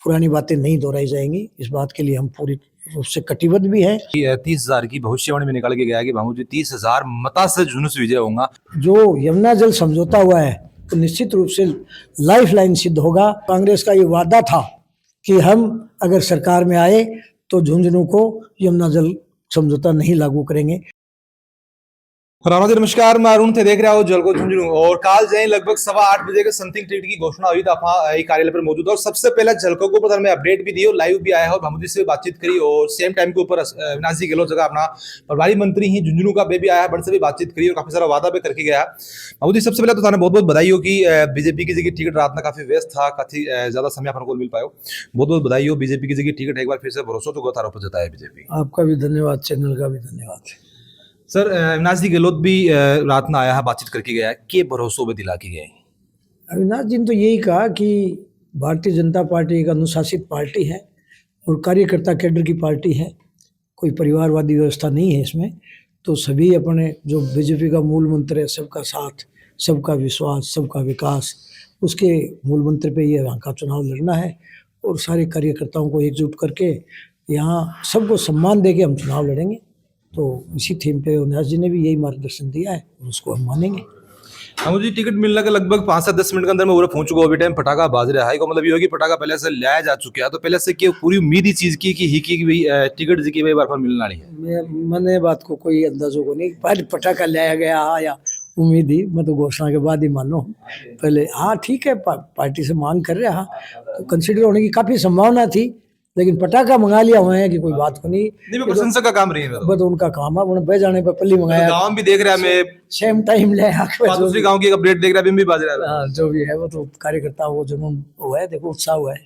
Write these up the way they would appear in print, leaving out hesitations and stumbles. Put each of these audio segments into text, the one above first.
पुरानी बातें नहीं दोहराई जाएंगी। इस बात के लिए हम पूरी रूप से कटिबद्ध भी हैं। 30,000 की भविष्यवाणी में निकल के गया कि भामू जी 30,000 मता से जुनूस विजय होगा। जो यमुना जल समझौता हुआ है तो निश्चित रूप से लाइफ लाइन सिद्ध होगा। कांग्रेस का ये वादा था कि हम अगर सरकार में आए तो झुंझुनू को यमुना जल समझौता नहीं लागू करेंगे। राणा जी नमस्कार, मैं अरुण थे, देख रहे हो जल को झुंझुनू। और काल जय लगभग 8:15 के समथिंग टिकट की घोषणा हुई तो आप कार्यालय पर मौजूद। और सबसे पहले झलकों के ऊपर मैं अपडेट भी दी और लाइव भी आया है और भामू जी से बातचीत करी। और सेम टाइम के ऊपर अविनाश जी गहलोत जगह अपना प्रभारी मंत्री ही झुंझुनू का भी आया है, बड़ से भी बातचीत करी और काफी सारा वादा भी करके गया। भामू जी सबसे पहले तो थाने बहुत बहुत बधाई हो कि बीजेपी की जगह टिकट रात में काफी व्यस्त था, काफी ज्यादा समय अपन को मिल पायो। बहुत बहुत बधाई हो। बीजेपी की जगह टिकट एक बार फिर से भरोसा तो गौतारों पर जताया बीजेपी। आपका भी धन्यवाद, चैनल का भी धन्यवाद। सर अविनाश जी गहलोत भी रात में आया है, बातचीत करके गया है, के भरोसों में दिला के गए। अविनाश जी ने तो यही कहा कि भारतीय जनता पार्टी एक अनुशासित पार्टी है और कार्यकर्ता कैडर की पार्टी है, कोई परिवारवादी व्यवस्था नहीं है इसमें। तो सभी अपने जो बीजेपी का मूल मंत्र है, सबका साथ, सबका विश्वास, सबका विकास, उसके मूल मंत्र पे ये यहाँ का चुनाव लड़ना है। और सारे कार्यकर्ताओं को एकजुट करके यहाँ सबको सम्मान दे के हम चुनाव लड़ेंगे। तो इसी थीम पे अविनाश जी ने भी यही मार्गदर्शन दिया है और उसको हम मानेंगे। मुझे टिकट मिलने के लगभग 5 से 10 मिनट के अंदर मैं पहुंच चुका हूँ। अभी टाइम पटाखा बाज रहा है, मतलब ये होगी पटाखा पहले से लाया जा चुका है। तो पहले से क्या पूरी उम्मीद ही चीज की कि भाई टिकट जी की भाई बार मिलना नहीं है। मैंने बात को कोई अंदाजों को नहीं, पहले पटाखा लाया गया या उम्मीद ही, मैं तो घोषणा के बाद ही मानो। पहले हाँ ठीक है, पार्टी से मांग कर रहे, हाँ तो कंसिडर होने की काफी संभावना थी, लेकिन पटाखा मंगा लिया हुआ है कि कोई बात को नहीं। प्रशंसक का काम रही है, बस उनका काम है, उन्होंने बह जाने पर पल्ली मंगाया। गांव भी देख रहा है, मैं सेम टाइम ले दूसरी गांव की अपडेट देख रहा है, भी बाज रहा है। जो भी है वो तो कार्यकर्ता वो जुनून हुआ है, देखो उत्साह हुआ है।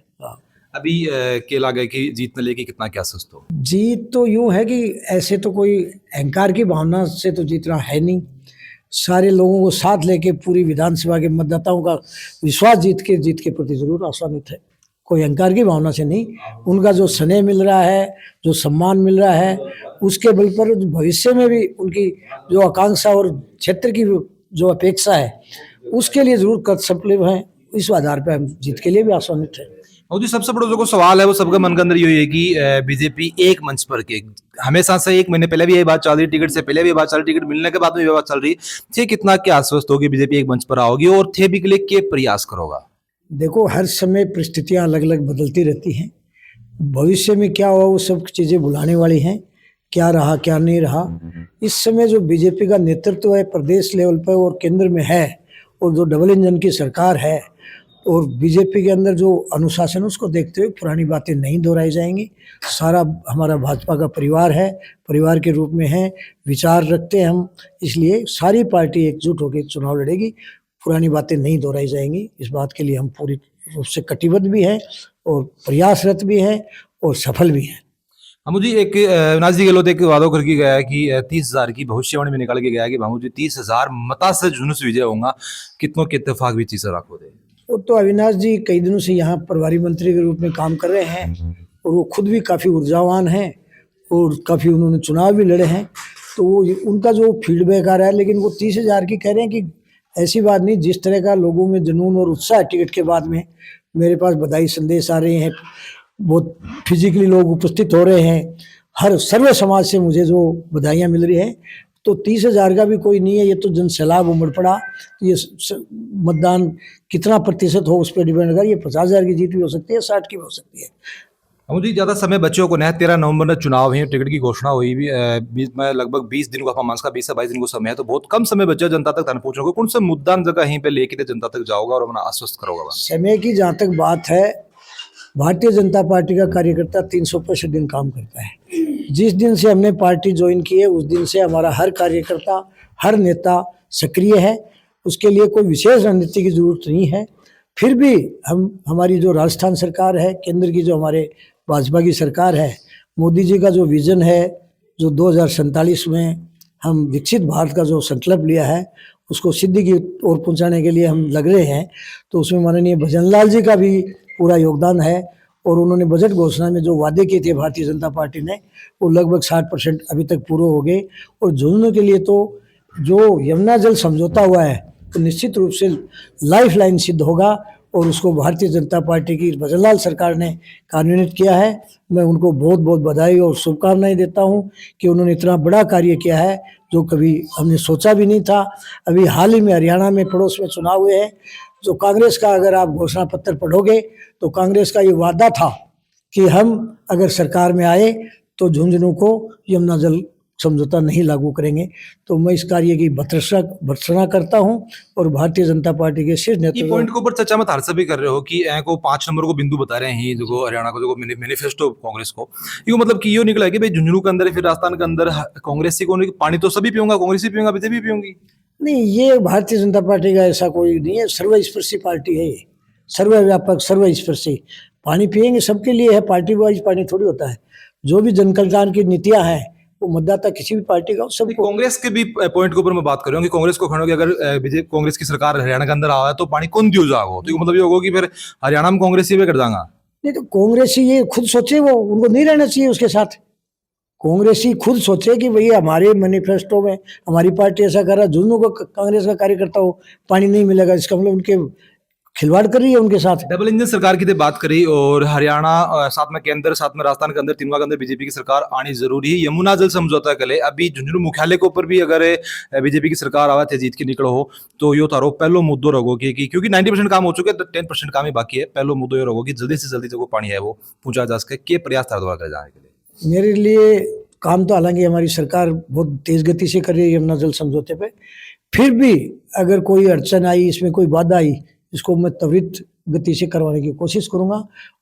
अभी केला गए कि जीत में लेके कितना क्या सस्त हो। जीत तो यूं है कि ऐसे तो कोई अहंकार की भावना से तो जीतना है नहीं। सारे लोगों को साथ लेके पूरी विधानसभा के मतदाताओं का विश्वास जीत के प्रति जरूर आशान्वित है, कोई अहंकार की भावना से नहीं। उनका जो स्नेह मिल रहा है, जो सम्मान मिल रहा है, उसके बल पर भविष्य में भी उनकी जो आकांक्षा और क्षेत्र की जो अपेक्षा है उसके लिए जरूर कर्तव्य हैं। इस आधार पर हम जीत के लिए भी आशान्वित है। और जो सबसे बड़ा जो सवाल है वो सबके मन के अंदर ये है कि बीजेपी एक मंच पर के हमेशा से 1 महीने पहले भी ये बात चल रही, टिकट से पहले भी ये बात चल रही, टिकट मिलने के बाद में ये बात चल रही थी, कितना क्या आश्वस्त होगी बीजेपी एक मंच पर आओगी और थे भी के लिए क्या प्रयास करोगा। देखो हर समय परिस्थितियां अलग अलग बदलती रहती हैं, भविष्य में क्या हुआ वो सब चीज़ें भुलाने वाली हैं, क्या रहा क्या नहीं रहा। इस समय जो बीजेपी का नेतृत्व है प्रदेश लेवल पर और केंद्र में है, और जो डबल इंजन की सरकार है और बीजेपी के अंदर जो अनुशासन, उसको देखते हुए पुरानी बातें नहीं दोहराई जाएंगी। सारा हमारा भाजपा का परिवार है, परिवार के रूप में है, विचार रखते हैं हम, इसलिए सारी पार्टी एकजुट होकर चुनाव लड़ेगी, पुरानी बातें नहीं दोहराई जाएंगी। इस बात के लिए हम पूरी रूप से कटिबद्ध भी हैं और प्रयासरत भी हैं और सफल भी हैं। भामू जी एक अविनाश जी गहलोत एक वादा करके गया है कि 30,000 की भविष्यवाणी में निकल के गया है कि भामू जी 30,000 मता से जुनूस विजय होगा, कितनों के इत्तेफाक भी चीज रखो दे। वो तो अविनाश जी कई दिनों से यहाँ प्रभारी मंत्री के रूप में काम कर रहे हैं और वो खुद भी काफ़ी ऊर्जावान हैं और काफ़ी उन्होंने चुनाव भी लड़े हैं। तो वो उनका जो फीडबैक आ रहा है, लेकिन वो 30,000 की कह रहे हैं कि ऐसी बात नहीं, जिस तरह का लोगों में जुनून और उत्साह टिकट के बाद में मेरे पास बधाई संदेश आ रहे हैं, बहुत फिजिकली लोग उपस्थित हो रहे हैं, हर सर्व समाज से मुझे जो बधाइयाँ मिल रही हैं, तो 30,000 का भी कोई नहीं है, ये तो जन सैलाब उमड़ पड़ा। ये मतदान कितना प्रतिशत हो उस पर डिपेंड करेगा, ये 50,000 की जीत भी हो सकती है, 60 की भी हो सकती है। मुझे ज्यादा समय बच्चों को नहीं, 13 नवंबर में चुनाव है, टिकट की घोषणा हुई भी में लगभग 20 दिन का मास का 20 से 22 दिन को समय है, तो बहुत कम समय बचा जनता तक पहुंचोगे। कौन सा मुद्दा जगह यहीं पे लेके जनता तक जाओगा और अपना आश्वस्त करोगा। समय की जहाँ तक बात है, भारतीय जनता पार्टी का कार्यकर्ता 365 दिन काम करता है। जिस दिन से हमने पार्टी ज्वाइन की है उस दिन से हमारा हर कार्यकर्ता, हर नेता सक्रिय है, उसके लिए कोई विशेष रणनीति की जरूरत नहीं है। फिर भी हमारी जो राजस्थान सरकार है, केंद्र की जो हमारे भाजपा की सरकार है, मोदी जी का जो विजन है, जो 2047 में हम विकसित भारत का जो संकल्प लिया है उसको सिद्धि की ओर पहुंचाने के लिए हम लग रहे हैं। तो उसमें माननीय भजन लाल जी का भी पूरा योगदान है और उन्होंने बजट घोषणा में जो वादे किए थे भारतीय जनता पार्टी ने, वो लगभग 60% अभी तक पूरे हो गए। और झुंझुनू के लिए तो जो यमुना जल समझौता हुआ है तो निश्चित रूप से लाइफ लाइन सिद्ध होगा और उसको भारतीय जनता पार्टी की भजनलाल सरकार ने कार्यान्वित किया है। मैं उनको बहुत बहुत बधाई और शुभकामनाएं देता हूं कि उन्होंने इतना बड़ा कार्य किया है जो कभी हमने सोचा भी नहीं था। अभी हाल ही में हरियाणा में पड़ोस में चुनाव हुए हैं, जो कांग्रेस का अगर आप घोषणा पत्र पढ़ोगे तो कांग्रेस का ये वादा था कि हम अगर सरकार में आए तो झुंझुनू को यमुना जल समझौता नहीं लागू करेंगे। तो मैं इस कार्य की भर्त्सना करता हूं और भारतीय जनता पार्टी के शीर्ष ये नेतृत्व पॉइंट के ऊपर चर्चा में थारसा भी कर रहे हो कि ए को 5 नंबर को बिंदु बता रहे हैं जो हरियाणा को जो मैनिफेस्टो कांग्रेस को यो मतलब कि यो निकला है कि भाई झुंझुनू के अंदर फिर राजस्थान के अंदर कांग्रेस ही कौन पानी तो सभी पियूंगा, कांग्रेस ही पियूंगा, बीजेपी पियूंगी। नहीं, ये भारतीय जनता पार्टी का ऐसा कोई नहीं है, सर्वस्पर्शी पार्टी है ये, सर्वव्यापक सर्वस्पर्शी। पानी पिएंगे सबके लिए है, पार्टी वाइज पानी थोड़ी होता है। जो भी जन कल्याण की नीतियां हैं वो मतदाता किसी भी पार्टी का सबको। कांग्रेस के भी पॉइंट के ऊपर मैं बात कर रहा हूँ कि कांग्रेस को खड़ो कि अगर बीजेपी कांग्रेस की सरकार हरियाणा के अंदर आवा है तो पानी कौन दियो जाओ, तो मतलब ये होगा कि फिर हरियाणा में कांग्रेस ही कर जाएगा। नहीं तो कांग्रेसी ये खुद सोचे, वो उनको नहीं रहना चाहिए उसके साथ। कांग्रेसी खुद सोचे कि भैया हमारे मैनिफेस्टो में हमारी पार्टी ऐसा कर रहा है, झुंझुनू को कांग्रेस का कार्यकर्ता हो पानी नहीं मिलेगा, इसका मतलब उनके खिलवाड़ कर रही है उनके साथ। डबल इंजन सरकार की बात करी और हरियाणा साथ में केंद्र साथ में राजस्थान के अंदर तीनों के अंदर बीजेपी की सरकार आनी जरूरी है। यमुना जल समझौता के लिए अभी झुंझुनू मुख्यालय के ऊपर भी अगर बीजेपी की सरकार आवा थे जीत के निकलो हो तो यो तारो पहलो मुद्दो रहो कि क्योंकि 90% काम हो चुके हैं, 10% काम ही बाकी है। पहलो मुद्दो ये रहो कि जल्दी से जल्दी जो पानी है वो पहुंचा जा सके। के प्रयास था दोबारा कर जाने के लिए? मेरे लिए काम तो हालांकि हमारी सरकार बहुत तेज गति से कर रही है यमुना जल समझौते पे, फिर भी अगर कोई अड़चन आई, इसमें कोई बाधा आई, इसको मैं त्वरित गति से करवाने की कोशिश करूंगा।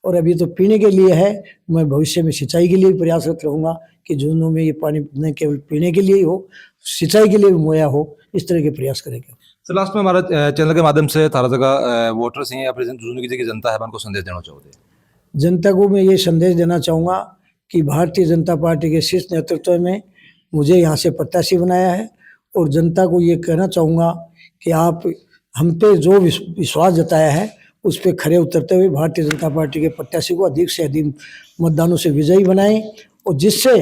और अभी तो पीने के लिए है, मैं भविष्य में सिंचाई के लिए भी प्रयासरत रहूंगा कि झुंझुनू में ये पानी न केवल पीने के लिए ही हो, सिंचाई के लिए भी मुहैया हो, इस तरह के प्रयास करेंगे। सर लास्ट में हमारा चैनल के माध्यम से थारा जगह वोटर्स हैं या फिर झुंझुनू की जनता है उनको संदेश देना चाहोगे? जनता को मैं ये संदेश देना चाहूँगा कि भारतीय जनता पार्टी के शीर्ष नेतृत्व में मुझे यहाँ से प्रत्याशी बनाया है और जनता को ये कहना चाहूँगा कि आप हम पे जो विश्वास जताया है उस पर खरे उतरते हुए भारतीय जनता पार्टी के प्रत्याशी को अधिक से अधिक मतदानों से विजयी बनाएं और जिससे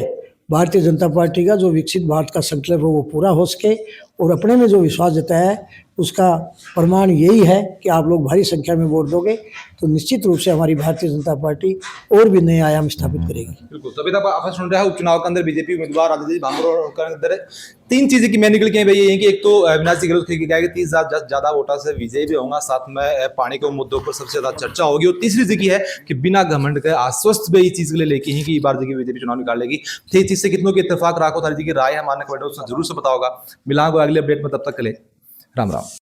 भारतीय जनता पार्टी का जो विकसित भारत का संकल्प है वो पूरा हो सके। और अपने में जो विश्वास जताया है उसका प्रमाण यही है कि आप लोग भारी संख्या में वोट दोगे तो निश्चित रूप से हमारी भारतीय जनता पार्टी और भी नए आयाम स्थापित करेगी। बिल्कुल, तभी तक आप सुन रहे हैं उपचुनाव के अंदर बीजेपी उम्मीदवार आदित्य भांगरो के अंदर 3 चीजें की मैं निकल के भाई ये कि एक तो अविनाश गहलोत की क्या है कि 30,000 ज्यादा वोटा से विजयी भी होगा, साथ में पानी के मुद्दों पर सबसे ज्यादा चर्चा होगी और तीसरी चीज की है कि बिना घमंड के आश्वस्त भी इस चीज के लिए लेके ही कि इस बार देखिए बीजेपी चुनाव निकाल लेगी। तो चीज से कितनों की इत्तेफाक राखो, सारी जी की राय है मानने को जरूर से बताओगा। मिलांगे अगले अपडेट में, तब तक के लिए राम राम।